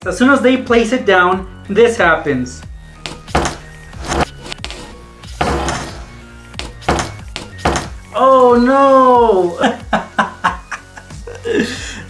As soon as they place it down, this happens. Oh no!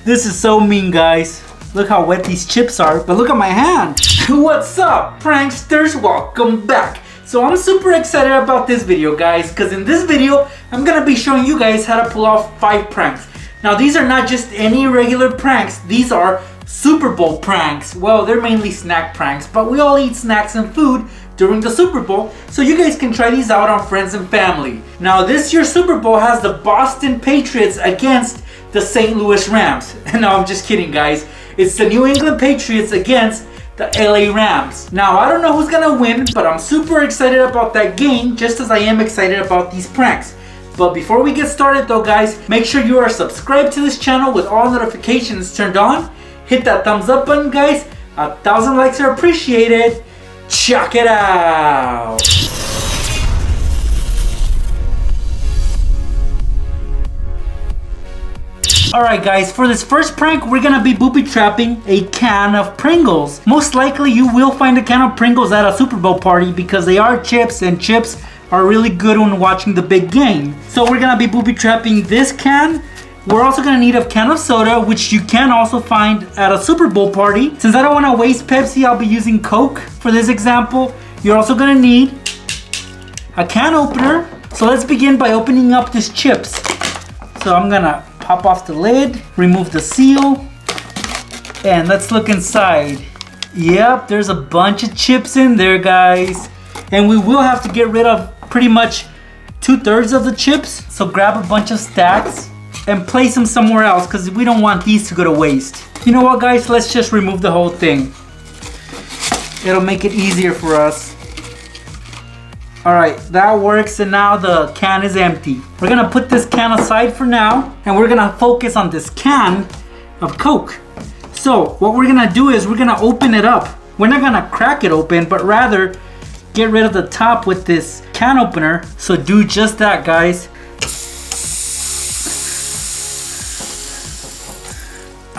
This is so mean, guys. Look how wet these chips are, but look at my hand. What's up, pranksters? Welcome back. So I'm super excited about this video, guys, because in this video, I'm gonna be showing you guys how to pull off 5 pranks. Now, these are not just any regular pranks. These are Super Bowl pranks. Well, they're mainly snack pranks, but we all eat snacks and food during the Super Bowl, so you guys can try these out on friends and family. Now, this year's Super Bowl has the Boston Patriots against the St. Louis Rams. No, I'm just kidding, guys. It's the New England Patriots against the LA Rams. Now, I don't know who's gonna win, but I'm super excited about that game, just as I am excited about these pranks. But before we get started though, guys, make sure you are subscribed to this channel with all notifications turned on. Hit that thumbs up button, guys. 1,000 likes are appreciated. Check it out. Alright guys, for this first prank, we're gonna be booby trapping a can of Pringles. Most likely you will find a can of Pringles at a Super Bowl party because they are chips, and chips are really good when watching the big game. So we're gonna be booby trapping this can. We're also gonna need a can of soda, which you can also find at a Super Bowl party. Since I don't wanna waste Pepsi, I'll be using Coke for this example. You're also gonna need a can opener. So let's begin by opening up these chips. So I'm gonna pop off the lid, remove the seal, and let's look inside. Yep, there's a bunch of chips in there, guys. And we will have to get rid of pretty much 2/3 of the chips. So grab a bunch of stacks and place them somewhere else because we don't want these to go to waste. You know what, guys? Let's just remove the whole thing. It'll make it easier for us. Alright, that works, and now the can is empty. We're gonna put this can aside for now, and we're gonna focus on this can of Coke. So, what we're gonna do is we're gonna open it up. We're not gonna crack it open, but rather get rid of the top with this can opener. So do just that, guys.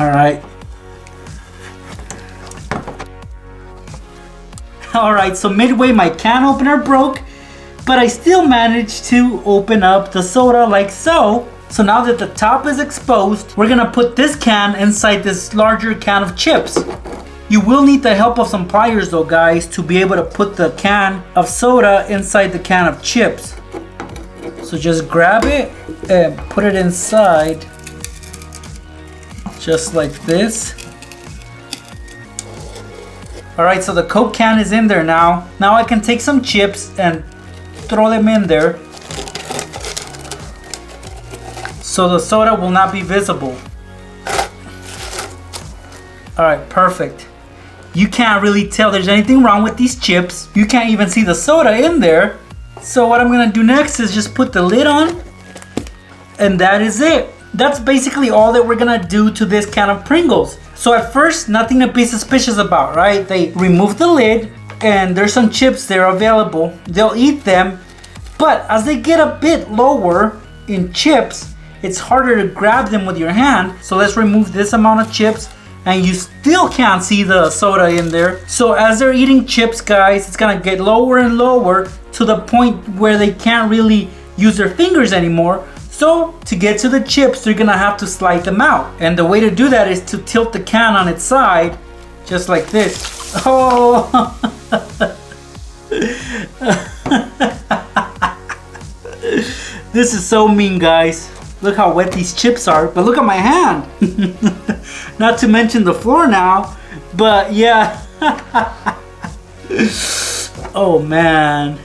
Alright. Alright, so midway my can opener broke, but I still managed to open up the soda like so. So now that the top is exposed, we're gonna put this can inside this larger can of chips. You will need the help of some pliers though, guys, to be able to put the can of soda inside the can of chips. So just grab it and put it inside, just like this. Alright, so the Coke can is in there now. Now I can take some chips and throw them in there so the soda will not be visible. Alright, perfect. You can't really tell there's anything wrong with these chips. You can't even see the soda in there. So what I'm gonna do next is just put the lid on, and that is it. That's basically all that we're gonna do to this can of Pringles. So at first, nothing to be suspicious about, right? They remove the lid, and there's some chips there available. They'll eat them, but as they get a bit lower in chips, it's harder to grab them with your hand. So let's remove this amount of chips, and you still can't see the soda in there. So as they're eating chips, guys, it's gonna get lower and lower to the point where they can't really use their fingers anymore. So to get to the chips, they're gonna have to slide them out. And the way to do that is to tilt the can on its side, just like this. Oh! This is so mean, guys. Look how wet these chips are, but look at my hand. Not to mention the floor now, but yeah. Oh man.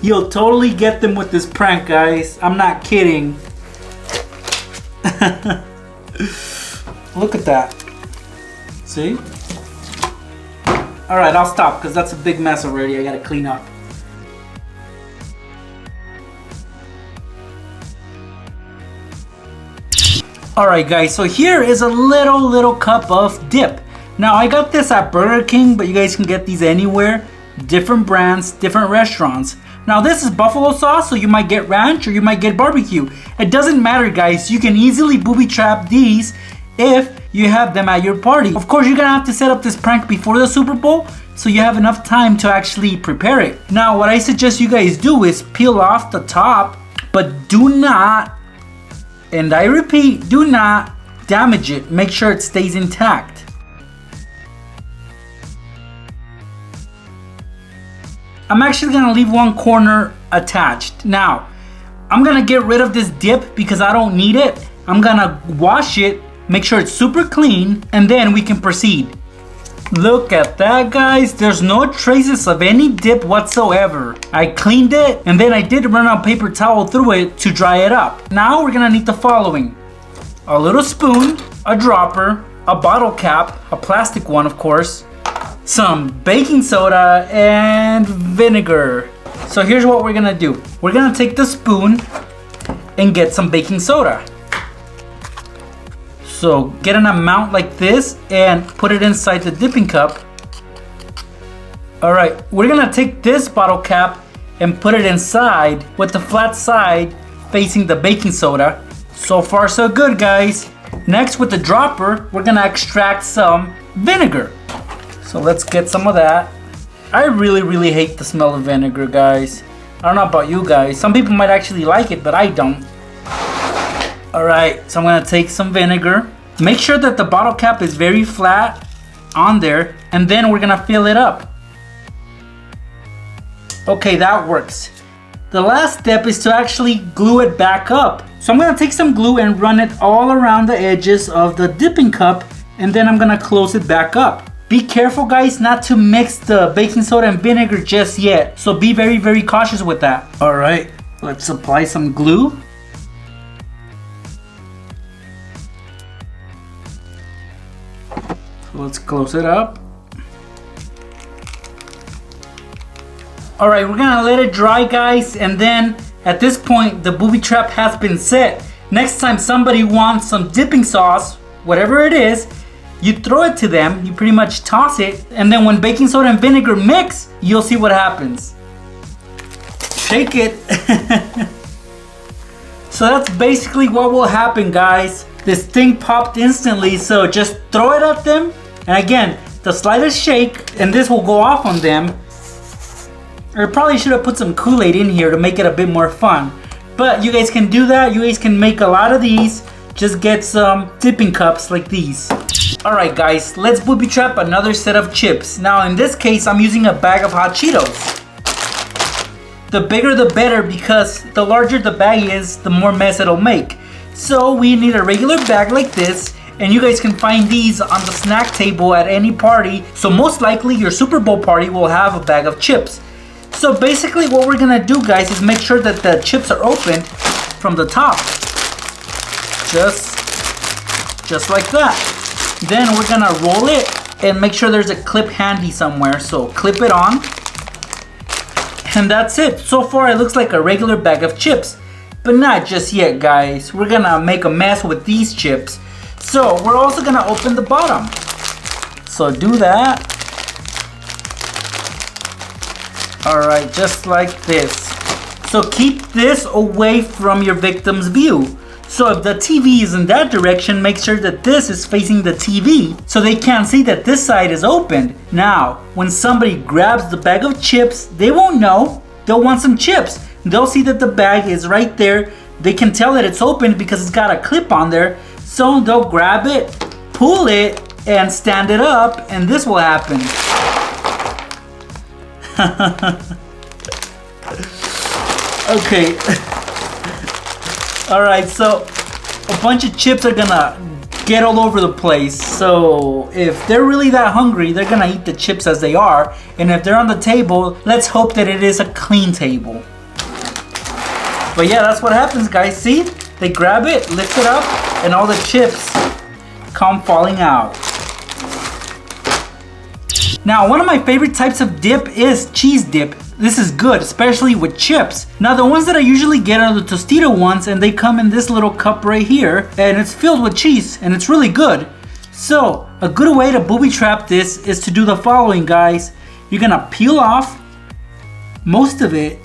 You'll totally get them with this prank, guys. I'm not kidding. Look at that. See? Alright, I'll stop because that's a big mess already. I gotta clean up. Alright guys, so here is a little cup of dip. Now I got this at Burger King, but you guys can get these anywhere. Different brands, different restaurants. Now this is buffalo sauce, so you might get ranch or you might get barbecue. It doesn't matter, guys. You can easily booby trap these if you have them at your party. Of course, you're gonna have to set up this prank before the Super Bowl so you have enough time to actually prepare it. Now, what I suggest you guys do is peel off the top, but do not, and I repeat, do not damage it. Make sure it stays intact. I'm actually gonna leave one corner attached. Now, I'm gonna get rid of this dip because I don't need it. I'm gonna wash it, make sure it's super clean, and then we can proceed. Look at that, guys. There's no traces of any dip whatsoever. I cleaned it, and then I did run a paper towel through it to dry it up. Now we're gonna need the following: a little spoon, a dropper, a bottle cap, a plastic one of course, some baking soda, and vinegar. So here's what we're gonna do. We're gonna take the spoon and get some baking soda. So get an amount like this and put it inside the dipping cup. All right, we're gonna take this bottle cap and put it inside with the flat side facing the baking soda. So far so good, guys. Next, with the dropper, we're gonna extract some vinegar. So let's get some of that. I really hate the smell of vinegar, guys. I don't know about you guys. Some people might actually like it, but I don't. Alright, so I'm gonna take some vinegar. Make sure that the bottle cap is very flat on there, and then we're gonna fill it up. Okay, that works. The last step is to actually glue it back up. So I'm gonna take some glue and run it all around the edges of the dipping cup, and then I'm gonna close it back up. Be careful, guys, not to mix the baking soda and vinegar just yet. So be very cautious with that. Alright, let's apply some glue. Let's close it up. Alright, we're gonna let it dry, guys, and then at this point the booby trap has been set. Next time somebody wants some dipping sauce, whatever it is, you throw it to them, you pretty much toss it, and then when baking soda and vinegar mix, you'll see what happens. Shake it. So that's basically what will happen, guys. This thing popped instantly, so just throw it at them, and again, the slightest shake, and this will go off on them. I probably should have put some Kool-Aid in here to make it a bit more fun. But you guys can do that. You guys can make a lot of these. Just get some dipping cups like these. Alright guys, let's booby trap another set of chips. Now in this case, I'm using a bag of hot Cheetos. The bigger the better, because the larger the bag is, the more mess it'll make. So we need a regular bag like this, and you guys can find these on the snack table at any party. So most likely your Super Bowl party will have a bag of chips. So basically what we're gonna do, guys, is make sure that the chips are open from the top. Just like that. Then we're gonna roll it and make sure there's a clip handy somewhere. So clip it on. And that's it. So far it looks like a regular bag of chips. But not just yet, guys. We're gonna make a mess with these chips. So we're also gonna open the bottom. So do that. Alright, just like this. So keep this away from your victim's view. So if the TV is in that direction, make sure that this is facing the TV so they can't see that this side is opened. Now, when somebody grabs the bag of chips, they won't know. They'll want some chips. They'll see that the bag is right there. They can tell that it's open because it's got a clip on there. So they'll grab it, pull it, and stand it up, and this will happen. Okay. Alright, so a bunch of chips are gonna get all over the place. So if they're really that hungry, they're gonna eat the chips as they are. And if they're on the table, let's hope that it is a clean table. But yeah, that's what happens, guys. See? They grab it, lift it up, and all the chips come falling out. Now, one of my favorite types of dip is cheese dip. This is good, especially with chips. Now, the ones that I usually get are the Tostito ones, and they come in this little cup right here, and it's filled with cheese, and it's really good. So, a good way to booby trap this is to do the following, guys. You're gonna peel off most of it,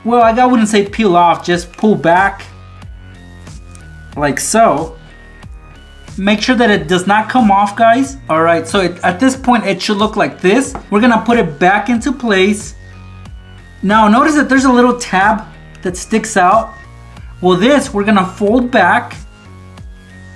well, I wouldn't say peel off, just pull back like so. Make sure that it does not come off, guys. All right, so at this point it should look like this. We're gonna put it back into place. Now notice that there's a little tab that sticks out. Well, this we're gonna fold back,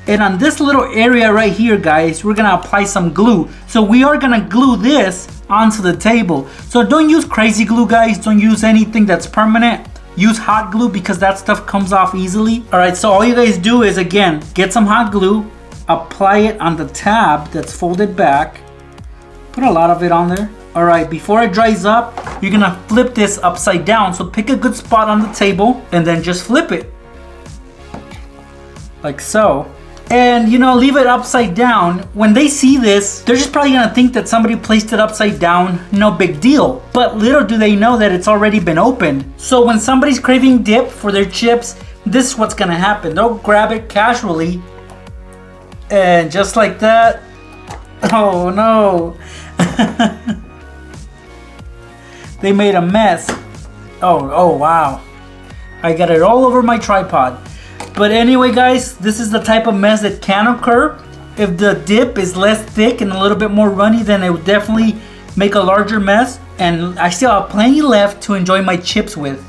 and on this little area right here, guys, we're gonna apply some glue. So we are gonna glue this onto the table. So don't use crazy glue, guys. Don't use anything that's permanent. Use hot glue because that stuff comes off easily. All right, so all you guys do is, again, get some hot glue, apply it on the tab that's folded back. Put a lot of it on there. All right, before it dries up, you're gonna flip this upside down. So pick a good spot on the table and then just flip it. Like so. And leave it upside down. When they see this, they're just probably gonna think that somebody placed it upside down. No big deal. But little do they know that it's already been opened. So when somebody's craving dip for their chips, this is what's gonna happen. They'll grab it casually. And just like that. Oh no. They made a mess. Oh wow. I got it all over my tripod. But anyway, guys, this is the type of mess that can occur. If the dip is less thick and a little bit more runny, then it would definitely make a larger mess. And I still have plenty left to enjoy my chips with.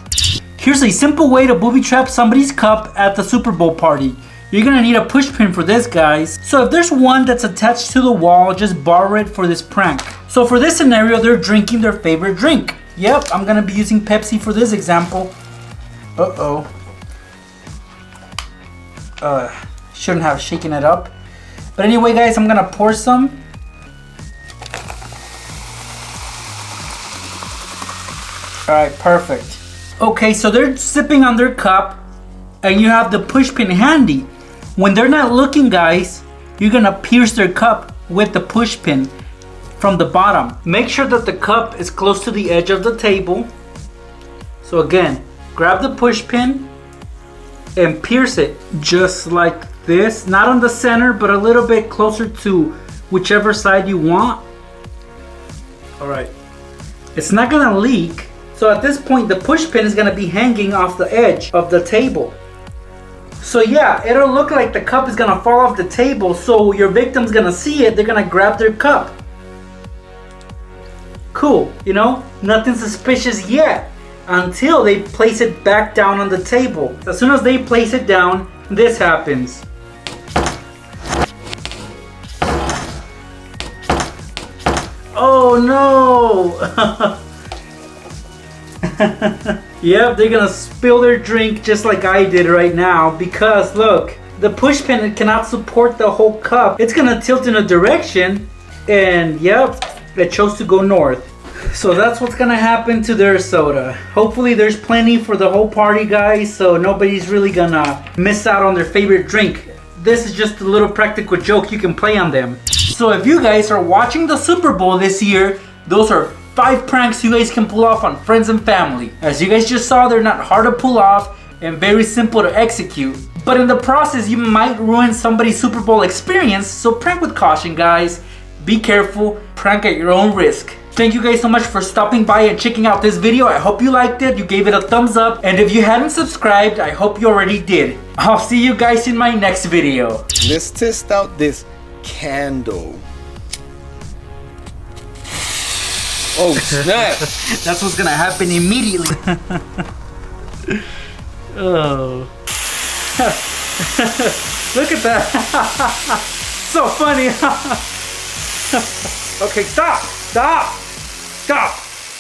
Here's a simple way to booby trap somebody's cup at the Super Bowl party. You're gonna need a push pin for this, guys. So if there's one that's attached to the wall, just borrow it for this prank. So for this scenario, they're drinking their favorite drink. Yep, I'm gonna be using Pepsi for this example. Uh-oh. Shouldn't have shaken it up. But anyway, guys, I'm gonna pour some. Alright, perfect. Okay, so they're sipping on their cup and you have the push pin handy. When they're not looking, guys, you're gonna pierce their cup with the push pin from the bottom. Make sure that the cup is close to the edge of the table. So again, grab the push pin and pierce it just like this. Not on the center, but a little bit closer to whichever side you want. All right, it's not gonna leak. So at this point, the push pin is gonna be hanging off the edge of the table. So yeah, it'll look like the cup is gonna fall off the table. So your victim's gonna see it, they're gonna grab their cup. Cool, nothing suspicious yet. Until they place it back down on the table. As soon as they place it down, this happens. Oh no! Yep, they're gonna spill their drink just like I did right now because look, the push pin cannot support the whole cup. It's gonna tilt in a direction and yep, it chose to go north. So that's what's gonna happen to their soda. Hopefully there's plenty for the whole party, guys, so nobody's really gonna miss out on their favorite drink. This is just a little practical joke you can play on them. So if you guys are watching the Super Bowl this year, those are 5 pranks you guys can pull off on friends and family. As you guys just saw, they're not hard to pull off and very simple to execute. But in the process, you might ruin somebody's Super Bowl experience, so prank with caution, guys. Be careful, prank at your own risk. Thank you guys so much for stopping by and checking out this video. I hope you liked it, you gave it a thumbs up, and if you hadn't subscribed, I hope you already did. I'll see you guys in my next video. Let's test out this candle. Oh snap! That's what's gonna happen immediately. Oh. Look at that. So funny. Okay, stop. Stop. Stop.